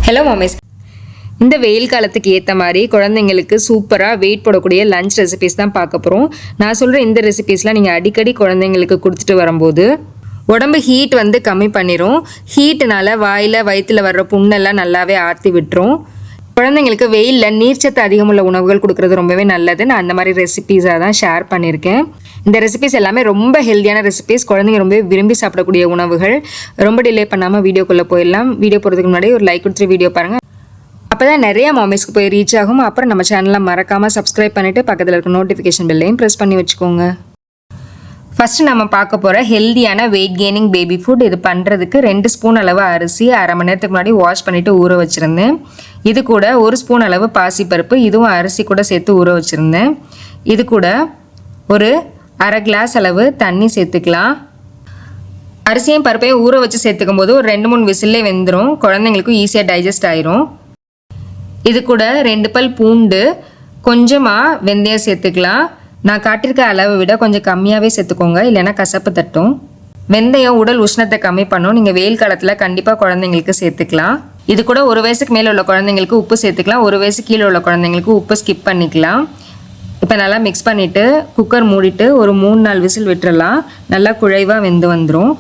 Hello மாமிஸ், இந்த வெயில் காலத்துக்கு ஏற்ற மாதிரி குழந்தைங்களுக்கு சூப்பராக வெயிட் போடக்கூடிய லஞ்ச் ரெசிபிஸ் தான் பார்க்க போகிறோம். நான் சொல்கிற இந்த ரெசிபிஸ்லாம் நீங்கள் அடிக்கடி குழந்தைங்களுக்கு கொடுத்துட்டு வரும்போது உடம்பு ஹீட் வந்து கம்மி பண்ணிடும். ஹீட்டுனால வாயில் வயிற்றில் வர்ற புண்ணெல்லாம் நல்லாவே ஆற்றி விட்டுரும். குழந்தைங்களுக்கு வெயிலில் நீர்ச்சத்து அதிகமுள்ள உணவுகள் கொடுக்குறது ரொம்பவே நல்லது. நான் அந்த மாதிரி ரெசிபீஸாக தான் ஷேர் பண்ணியிருக்கேன். இந்த ரெசிபிஸ் எல்லாமே ரொம்ப ஹெல்த்தியான ரெசிபிஸ், குழந்தைங்க ரொம்ப விரும்பி சாப்பிடக்கூடிய உணவுகள். ரொம்ப டிலே பண்ணாமல் வீடியோக்குள்ளே போயிடலாம். வீடியோ போகிறதுக்கு முன்னாடி ஒரு லைக் கொடுத்துட்டு வீடியோ பாருங்கள். அப்போ தான் நிறைய மாமிஸ்க்கு போய் ரீச் ஆகும். அப்புறம் நம்ம சேனலை மறக்காமல் சப்ஸ்கிரைப் பண்ணிவிட்டு பக்கத்தில் இருக்க நோட்டிஃபிகேஷன் பெல்லையும் ப்ரெஸ் பண்ணி வச்சுக்கோங்க. ஃபஸ்ட்டு நம்ம பார்க்க போகிற ஹெல்த்தியான வெயிட் கெய்னிங் பேபி ஃபுட். இது பண்ணுறதுக்கு 2 ஸ்பூன் அளவு அரிசி அரை மணி நேரத்துக்கு முன்னாடி வாஷ் பண்ணிவிட்டு ஊற வச்சுருந்தேன். இது கூட 1 ஸ்பூன் அளவு பாசிப்பருப்பு, இதுவும் அரிசி கூட சேர்த்து ஊற வச்சுருந்தேன். இது கூட ஒரு அரை கிளாஸ் அளவு தண்ணி சேர்த்துக்கலாம். அரிசியும் பருப்பையும் ஊற வச்சு சேர்த்துக்கும் போது ஒரு 2-3 விசில்லே வெந்துடும். குழந்தைங்களுக்கும் ஈஸியாக டைஜஸ்ட் ஆயிரும். இது கூட 2 பல் பூண்டு, கொஞ்சமாக வெந்தயம் சேர்த்துக்கலாம். நான் காட்டியிருக்க அளவை விட கொஞ்சம் கம்மியாகவே சேர்த்துக்கோங்க, இல்லைன்னா கசப்பு தட்டும். வெந்தயம் உடல் உஷ்ணத்தை கம்மி பண்ணும். நீங்கள் வெயில் காலத்தில் கண்டிப்பாக குழந்தைங்களுக்கு சேர்த்துக்கலாம். இது கூட 1 வயசுக்கு மேலே உள்ள குழந்தைங்களுக்கு உப்பு சேர்த்துக்கலாம். 1 வயசு கீழே உள்ள குழந்தைங்களுக்கு உப்பு ஸ்கிப் பண்ணிக்கலாம். இப்போ நல்லா மிக்ஸ் பண்ணிவிட்டு குக்கர் மூடிட்டு ஒரு 3-4 விசில் விட்டுறலாம். நல்லா குழைவாக வெந்து வந்துடும்.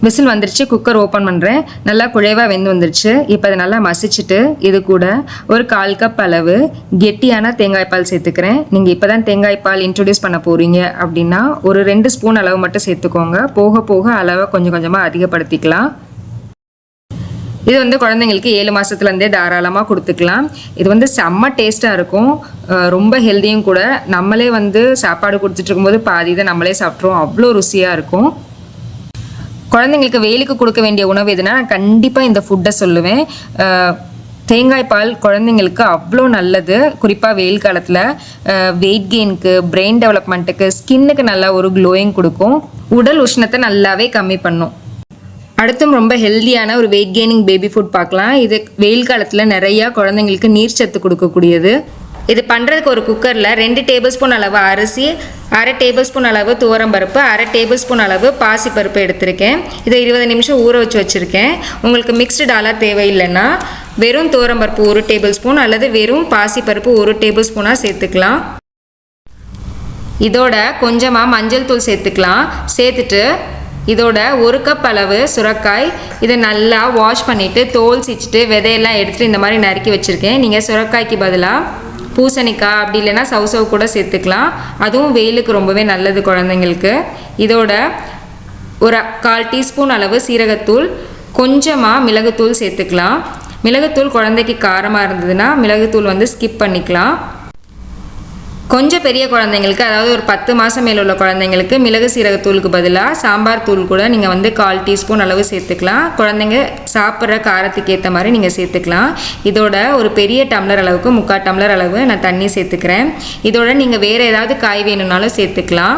விசில் வந்துருச்சு, குக்கர் ஓப்பன் பண்ணுறேன். நல்லா குழைவாக வெந்து வந்துருச்சு. இப்போ அதை நல்லா மசிச்சுட்டு இது கூட ஒரு 1/4 கப் அளவு கெட்டியான தேங்காய் பால் சேர்த்துக்கிறேன். நீங்கள் இப்போ தான் தேங்காய் பால் இன்ட்ரடியூஸ் பண்ண போகிறீங்க அப்படின்னா ஒரு 2 ஸ்பூன் அளவு மட்டும் சேர்த்துக்கோங்க. போக போக அளவை கொஞ்சம் கொஞ்சமாக அதிகப்படுத்திக்கலாம். இது வந்து குழந்தைங்களுக்கு 7 மாதத்துலேருந்தே தாராளமாக கொடுத்துக்கலாம். இது வந்து செம்ம டேஸ்ட்டாக இருக்கும், ரொம்ப ஹெல்த்தியும் கூட. நம்மளே வந்து சாப்பாடு கொடுத்துட்டு இருக்கும்போது பாதி இதை நம்மளே சாப்பிட்ருவோம், அவ்வளோ ருசியாக இருக்கும். குழந்தைங்களுக்கு வெயிலுக்கு கொடுக்க வேண்டிய உணவு எதுனா நான் கண்டிப்பாக இந்த ஃபுட்டை சொல்லுவேன். தேங்காய் பால் குழந்தைங்களுக்கு அவ்வளோ நல்லது. குறிப்பாக வெயில் காலத்தில் வெயிட் கெயினுக்கு, பிரெயின் டெவலப்மெண்ட்டுக்கு, ஸ்கின்னுக்கு நல்லா ஒரு க்ளோயிங் கொடுக்கும். உடல் உஷ்ணத்தை நல்லாவே கம்மி பண்ணும். அடுத்தும் ரொம்ப ஹெல்த்தியான ஒரு வெயிட் கெய்னிங் பேபி ஃபுட் பார்க்கலாம். இது வெயில் காலத்தில் நிறையா குழந்தைங்களுக்கு நீர் சத்து கொடுக்கக்கூடியது. இது பண்ணுறதுக்கு ஒரு குக்கரில் 2 டேபிள் ஸ்பூன் அளவு அரிசி, அரை டேபிள் ஸ்பூன் அளவு துவரம்பருப்பு, அரை டேபிள் ஸ்பூன் அளவு பாசிப்பருப்பு எடுத்திருக்கேன். இதை 20 நிமிஷம் ஊற வச்சு வச்சுருக்கேன். உங்களுக்கு மிக்ஸ்டு டாலாக தேவையில்லைன்னா வெறும் துவரம்பருப்பு 1 டேபிள் ஸ்பூன் அல்லது வெறும் பாசிப்பருப்பு 1 டேபிள் ஸ்பூனாக சேர்த்துக்கலாம். இதோட கொஞ்சமாக மஞ்சள் தூள் சேர்த்துக்கலாம். சேர்த்துட்டு இதோட 1 கப் அளவு சுரக்காய், இதை நல்லா வாஷ் பண்ணிவிட்டு தோல் சீச்சிட்டு விதையெல்லாம் எடுத்துகிட்டு இந்த மாதிரி நறுக்கி வச்சுருக்கேன். நீங்கள் சுரக்காய்க்கு பதிலாக பூசணிக்காய் அப்படி இல்லைன்னா சவுசவு கூட சேர்த்துக்கலாம். அதுவும் வெயிலுக்கு ரொம்பவே நல்லது குழந்தைங்களுக்கு. இதோட ஒரு 1/4 டீஸ்பூன் அளவு சீரகத்தூள், கொஞ்சமாக மிளகுத்தூள் சேர்த்துக்கலாம். மிளகுத்தூள் குழந்தைக்கு காரமாக இருந்ததுன்னா மிளகுத்தூள் வந்து ஸ்கிப் பண்ணிக்கலாம். கொஞ்சம் பெரிய குழந்தைங்களுக்கு, அதாவது ஒரு 10 மாதம் மேலே உள்ள குழந்தைங்களுக்கு மிளகு சீரகத்தூளுக்கு பதிலாக சாம்பார் தூள் கூட நீங்கள் வந்து 1/4 டீஸ்பூன் அளவு சேர்த்துக்கலாம். குழந்தைங்க சாப்பிட்ற காரத்துக்கு ஏற்ற மாதிரி நீங்கள் சேர்த்துக்கலாம். இதோட ஒரு பெரிய டம்ளர் அளவுக்கு 3/4 டம்ளர் அளவு நான் தண்ணி சேர்த்துக்கிறேன். இதோட நீங்கள் வேறு ஏதாவது காய் வேணும்னாலும் சேர்த்துக்கலாம்.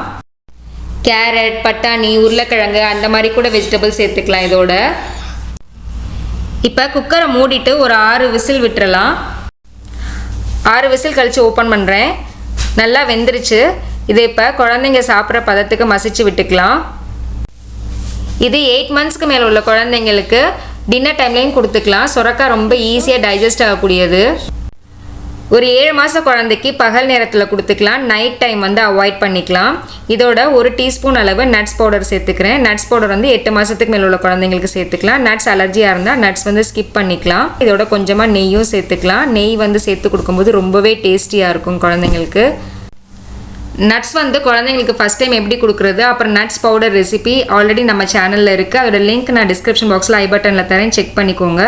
கேரட், பட்டாணி, உருளைக்கிழங்கு அந்த மாதிரி கூட வெஜிடபிள் சேர்த்துக்கலாம். இதோட இப்போ குக்கரை மூடிட்டு ஒரு 6 விசில் விட்டுறலாம். 6 விசில் கழித்து ஓப்பன் பண்ணுறேன். நல்லா வெந்துருச்சு. இதை இப்போ குழந்தைங்க சாப்பிட்ற பதத்துக்கு மசிச்சு விட்டுக்கலாம். இது 8 மந்த்ஸ்க்கு மேலே உள்ள குழந்தைங்களுக்கு டின்னர் டைம்லையும் கொடுத்துக்கலாம். சுரக்காய் ரொம்ப ஈஸியாக டைஜஸ்ட் ஆகக்கூடியது. ஒரு 7 மாத குழந்தைக்கு பகல் நேரத்தில் கொடுத்துக்கலாம். நைட் டைம் வந்து அவாய்ட் பண்ணிக்கலாம். இதோட 1 டீஸ்பூன் அளவு நட்ஸ் பவுடர் சேர்த்துக்கிறேன். நட்ஸ் பவுடர் வந்து 8 மாதத்துக்கு மேலே உள்ள குழந்தைங்களுக்கு சேர்த்துக்கலாம். நட்ஸ் அலர்ஜியாக இருந்தால் நட்ஸ் வந்து ஸ்கிப் பண்ணிக்கலாம். இதோட கொஞ்சமாக நெய்யும் சேர்த்துக்கலாம். நெய் வந்து சேர்த்து கொடுக்கும்போது ரொம்பவே டேஸ்டியாக இருக்கும் குழந்தைங்களுக்கு. நட்ஸ் வந்து குழந்தைங்களுக்கு ஃபஸ்ட் டைம் எப்படி கொடுக்குறது, அப்புறம் நட்ஸ் பவுடர் ரெசிபி ஆல்ரெடி நம்ம சேனலில் இருக்குது. அதோட லிங்க் நான் டிஸ்கிரிப்ஷன் பாக்ஸில் ஐ பட்டனில் தரேன், செக் பண்ணிக்கோங்க.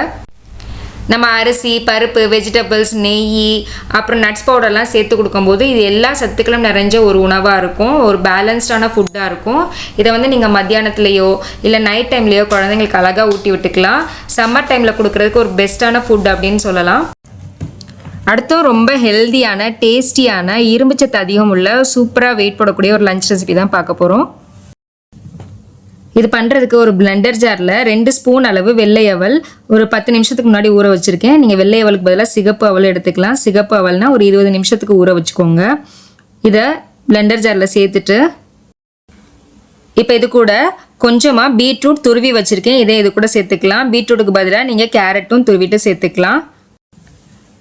நம்ம அரிசி, பருப்பு, வெஜிடபிள்ஸ், நெய், அப்புறம் நட்ஸ் பவுடர்லாம் சேர்த்து கொடுக்கும்போது இது எல்லா சத்துக்களும் நிறைஞ்ச ஒரு உணவாக இருக்கும். ஒரு பேலன்ஸ்டான ஃபுட்டாக இருக்கும். இதை வந்து நீங்கள் மத்தியானத்துலேயோ இல்லை நைட் டைம்லேயோ குழந்தைங்களுக்கு அழகாக ஊட்டி விட்டுக்கலாம். சம்மர் டைமில் கொடுக்குறதுக்கு ஒரு பெஸ்ட்டான ஃபுட் அப்படின்னு சொல்லலாம். அடுத்தும் ரொம்ப ஹெல்த்தியான, டேஸ்டியான, இரும்புச்சத்து அதிகம் உள்ள சூப்பராக வெயிட் போடக்கூடிய ஒரு லஞ்ச் ரெசிபி தான் பார்க்க போகிறோம். இது பண்ணுறதுக்கு ஒரு பிளெண்டர் ஜாரில் 2 ஸ்பூன் அளவு வெள்ளை அவல் ஒரு 10 நிமிஷத்துக்கு முன்னாடி ஊற வச்சுருக்கேன். நீங்கள் வெள்ளை அவலுக்கு பதிலாக சிகப்பு அவல் எடுத்துக்கலாம். சிகப்பு அவல்னால் ஒரு 20 நிமிஷத்துக்கு ஊற வச்சுக்கோங்க. இதை பிளெண்டர் ஜாரில் சேர்த்துட்டு இப்போ இது கூட கொஞ்சமாக பீட்ரூட் துருவி வச்சுருக்கேன், இதை இது கூட சேர்த்துக்கலாம். பீட்ரூட்டுக்கு பதிலாக நீங்கள் கேரட்டும் துருவிட்டு சேர்த்துக்கலாம்.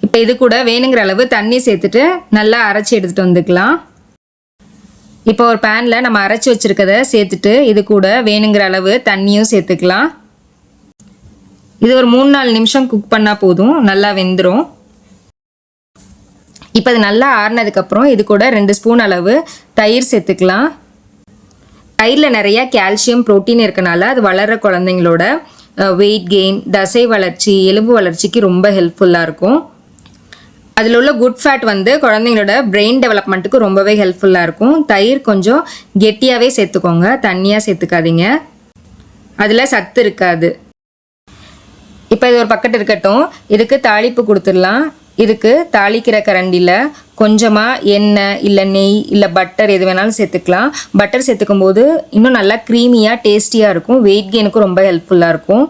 இப்போ இது கூட வேணுங்கிற அளவு தண்ணி சேர்த்துட்டு நல்லா அரைச்சி எடுத்துகிட்டு வந்துக்கலாம். இப்போ ஒரு பேனில் நம்ம அரைச்சி வச்சுருக்கதை சேர்த்துட்டு இது கூட வேணுங்கிற அளவு தண்ணியும் சேர்த்துக்கலாம். இது ஒரு 3-4 நிமிஷம் குக் பண்ணால் போதும், நல்லா வெந்துடும். இப்போ அது நல்லா ஆறுனதுக்கப்புறம் இது கூட 2 ஸ்பூன் அளவு தயிர் சேர்த்துக்கலாம். தயிரில் நிறையா கால்சியம் புரோட்டீன் இருக்கனால அது வளர்கிற குழந்தைங்களோட வெயிட் கெயின், தசை வளர்ச்சி, எலும்பு வளர்ச்சிக்கு ரொம்ப ஹெல்ப்ஃபுல்லாக இருக்கும். அதில் உள்ள குட் ஃபேட் வந்து குழந்தைங்களோட பிரெயின் டெவலப்மெண்ட்டுக்கு ரொம்பவே ஹெல்ப்ஃபுல்லாக இருக்கும். தயிர் கொஞ்சம் கெட்டியாகவே சேர்த்துக்கோங்க, தண்ணியாக சேர்த்துக்காதீங்க, அதில் சத்து இருக்காது. இப்போ இது ஒரு பக்கெட் இருக்கட்டும். இதுக்கு தாளிப்பு கொடுத்துடலாம். இதுக்கு தாளிக்கிற கரண்டியில் கொஞ்சமாக எண்ணெய் இல்லை நெய் இல்லை பட்டர் எது வேணாலும் சேர்த்துக்கலாம். பட்டர் சேர்த்துக்கும் போது இன்னும் நல்லா க்ரீமியாக டேஸ்டியாக இருக்கும், வெயிட் கெயினுக்கும் ரொம்ப ஹெல்ப்ஃபுல்லாக இருக்கும்.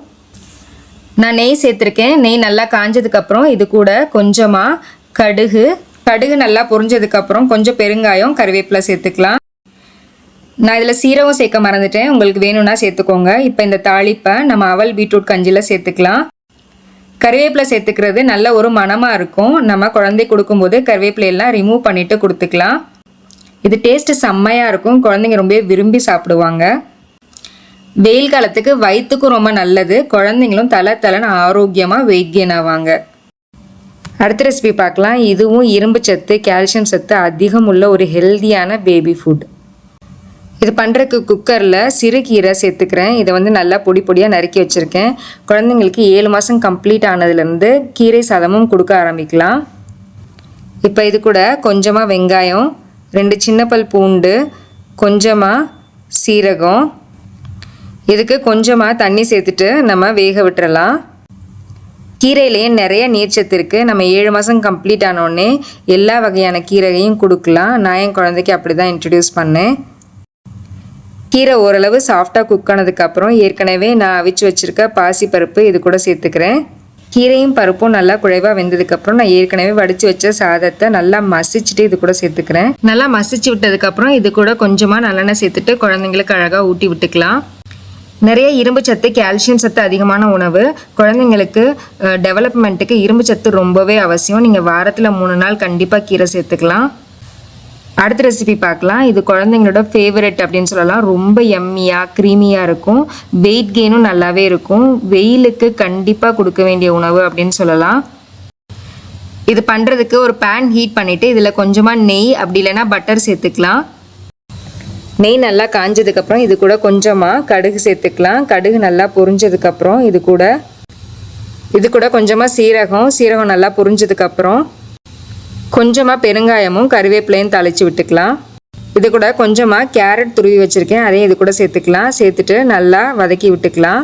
நான் நெய் சேர்த்துருக்கேன். நெய் நல்லா காஞ்சதுக்கப்புறம் இது கூட கொஞ்சமாக கடுகு நல்லா பொரிஞ்சதுக்கப்புறம் கொஞ்சம் பெருங்காயம், கருவேப்பிலை சேர்த்துக்கலாம். நான் இதில் சீரகம் சேர்க்க மறந்துட்டேன், உங்களுக்கு வேணும்னா சேர்த்துக்கோங்க. இப்போ இந்த தாளிப்பை நம்ம அவல் பீட்ரூட் கஞ்சியில் சேர்த்துக்கலாம். கருவேப்பிலை சேர்த்துக்கிறது நல்ல ஒரு மணமாக இருக்கும். நம்ம குழந்தை கொடுக்கும்போது கருவேப்பிலையெல்லாம் ரிமூவ் பண்ணிவிட்டு கொடுத்துக்கலாம். இது டேஸ்ட்டு செம்மையாக இருக்கும், குழந்தைங்க ரொம்ப விரும்பி சாப்பிடுவாங்க. வெயில் காலத்துக்கு வயிற்றுக்கும் ரொம்ப நல்லது, குழந்தைங்களும் தலைன்னு ஆரோக்கியமாக வெயிட் கெயின் ஆவாங்க. அடுத்த ரெசிபி பார்க்கலாம். இதுவும் இரும்பு சத்து, கால்சியம் சத்து அதிகம் உள்ள ஒரு ஹெல்தியான பேபி ஃபுட். இது பண்ணுறதுக்கு குக்கரில் சிறுகீரை சேர்த்துக்கிறேன். இதை வந்து நல்லா பொடியாக நறுக்கி வச்சுருக்கேன். குழந்தைங்களுக்கு 7 மாதம் கம்ப்ளீட் ஆனதுலேருந்து கீரை சாதமும் கொடுக்க ஆரம்பிக்கலாம். இப்போ இது கூட கொஞ்சமாக வெங்காயம், 2 சின்ன பல் பூண்டு, கொஞ்சமாக சீரகம், இதுக்கு கொஞ்சமாக தண்ணி சேர்த்துட்டு நம்ம வேக விட்டுறலாம். கீரையிலேயே நிறைய நீர்ச்சத்து இருக்குது. நம்ம 7 மாதம் கம்ப்ளீட் ஆனோடனே எல்லா வகையான கீரையும் கொடுக்கலாம். நான் என் குழந்தைக்கு அப்படி தான் இன்ட்ரடியூஸ் பண்ணேன். கீரை ஓரளவு சாஃப்டாக குக் ஆனதுக்கப்புறம் ஏற்கனவே நான் அவிச்சு வச்சுருக்க பாசிப்பருப்பு இது கூட சேர்த்துக்கிறேன். கீரையும் பருப்பும் நல்லா குழைவாக வெந்ததுக்கப்புறம் நான் ஏற்கனவே வடித்து வச்ச சாதத்தை நல்லா மசிச்சுட்டு இது கூட சேர்த்துக்கிறேன். நல்லா மசிச்சு விட்டதுக்கப்புறம் இது கூட கொஞ்சமாக நல்லெண்ணெய் சேர்த்துட்டு குழந்தைங்களுக்கு அழகாக ஊட்டி விட்டுக்கலாம். நிறைய இரும்பு சத்து, கால்சியம் சத்து அதிகமான உணவு. குழந்தைங்களுக்கு டெவலப்மெண்ட்டுக்கு இரும்பு சத்து ரொம்பவே அவசியம். நீங்கள் வாரத்தில் 3 நாள் கண்டிப்பாக கீரை சேர்த்துக்கலாம். அடுத்த ரெசிபி பார்க்கலாம். இது குழந்தைங்களோட ஃபேவரெட் அப்படின்னு சொல்லலாம். ரொம்ப எம்மியாக க்ரீமியாக இருக்கும், வெயிட் கெயினும் நல்லாவே இருக்கும். வெயிலுக்கு கண்டிப்பாக கொடுக்க வேண்டிய உணவு அப்படின்னு சொல்லலாம். இது பண்ணுறதுக்கு ஒரு பேன் ஹீட் பண்ணிவிட்டு இதில் கொஞ்சமாக நெய் அப்படி இல்லைன்னா பட்டர் சேர்த்துக்கலாம். நெய் நல்லா காஞ்சதுக்கப்புறம் இது கூட கொஞ்சமாக கடுகு சேர்த்துக்கலாம். கடுகு நல்லா பொரிஞ்சதுக்கப்புறம் இது கூட கொஞ்சமாக சீரகம் நல்லா பொரிஞ்சதுக்கப்புறம் கொஞ்சமாக பெருங்காயமும் கருவேப்பிலையும் தாளித்து விட்டுக்கலாம். இது கூட கொஞ்சமாக கேரட் துருவி வச்சுருக்கேன், அதையும் இது கூட சேர்த்துக்கலாம். சேர்த்துட்டு நல்லா வதக்கி விட்டுக்கலாம்.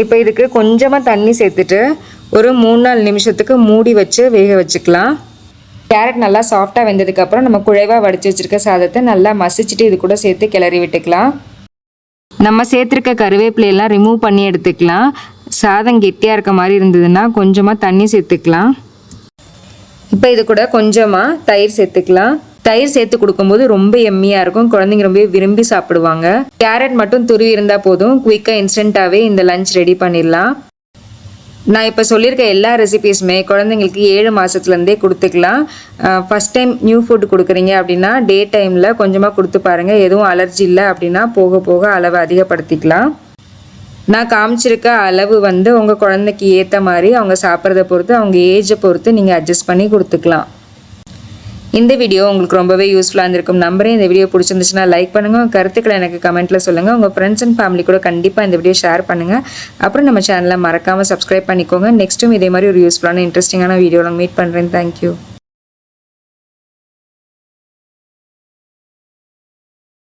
இப்போ இதுக்கு கொஞ்சமாக தண்ணி சேர்த்துட்டு ஒரு 3-4 நிமிஷத்துக்கு மூடி வச்சு வேக வச்சுக்கலாம். கேரட் நல்லா சாஃப்டாக வெந்ததுக்கப்புறம் நம்ம குழைவாக வடித்து வச்சுருக்க சாதத்தை நல்லா மசிச்சுட்டு இது கூட சேர்த்து கிளறி விட்டுக்கலாம். நம்ம சேர்த்துருக்க கருவேப்பிலையெல்லாம் ரிமூவ் பண்ணி எடுத்துக்கலாம். சாதம் கெட்டியாக இருக்க மாதிரி இருந்ததுன்னா கொஞ்சமாக தண்ணி சேர்த்துக்கலாம். இப்போ இது கூட கொஞ்சமாக தயிர் சேர்த்துக்கலாம். தயிர் சேர்த்து கொடுக்கும்போது ரொம்ப எம்மியாக இருக்கும், குழந்தைங்க ரொம்ப விரும்பி சாப்பிடுவாங்க. கேரட் மட்டும் துருவி இருந்தால் போதும், குயிக்காக இன்ஸ்டண்ட்டாகவே இந்த லஞ்ச் ரெடி பண்ணிடலாம். நான் இப்போ சொல்லியிருக்க எல்லா ரெசிபீஸுமே குழந்தைங்களுக்கு 7 மாதத்துலேருந்தே கொடுத்துக்கலாம். ஃபஸ்ட் டைம் நியூ ஃபுட் கொடுக்குறீங்க அப்படின்னா டே டைமில் கொஞ்சமாக கொடுத்து பாருங்கள். எதுவும் அலர்ஜி இல்லை அப்படின்னா போக போக அளவை அதிகப்படுத்திக்கலாம். நான் காமிச்சிருக்க அளவு வந்து உங்கள் குழந்தைக்கு ஏற்ற மாதிரி அவங்க சாப்பிட்றத பொறுத்து, அவங்க ஏஜை பொறுத்து நீங்கள் அட்ஜஸ்ட் பண்ணி கொடுத்துக்கலாம். இந்த வீடியோ உங்களுக்கு ரொம்பவே யூஸ்ஃபுல்லாக இருந்திருக்கும் நம்புறேன். இந்த வீடியோ பிடிச்சிருந்துச்சுன்னா லைக் பண்ணுங்கள், உங்கள் கருத்துக்களை எனக்கு கமெண்ட்டில் சொல்லுங்கள். உங்கள் ஃப்ரெண்ட்ஸ் அண்ட் ஃபேமிலி கூட கண்டிப்பாக இந்த வீடியோ ஷேர் பண்ணுங்கள். அப்புறம் நம்ம சேனலை மறக்காமல் சப்ஸ்கிரைப் பண்ணிக்கோங்க. நெக்ஸ்ட்டும் இதே மாதிரி ஒரு யூஸ்ஃபுல்லான இன்ட்ரெஸ்டிங்கான வீடியோவில் மீட் பண்ணுறேன். தேங்க்யூ.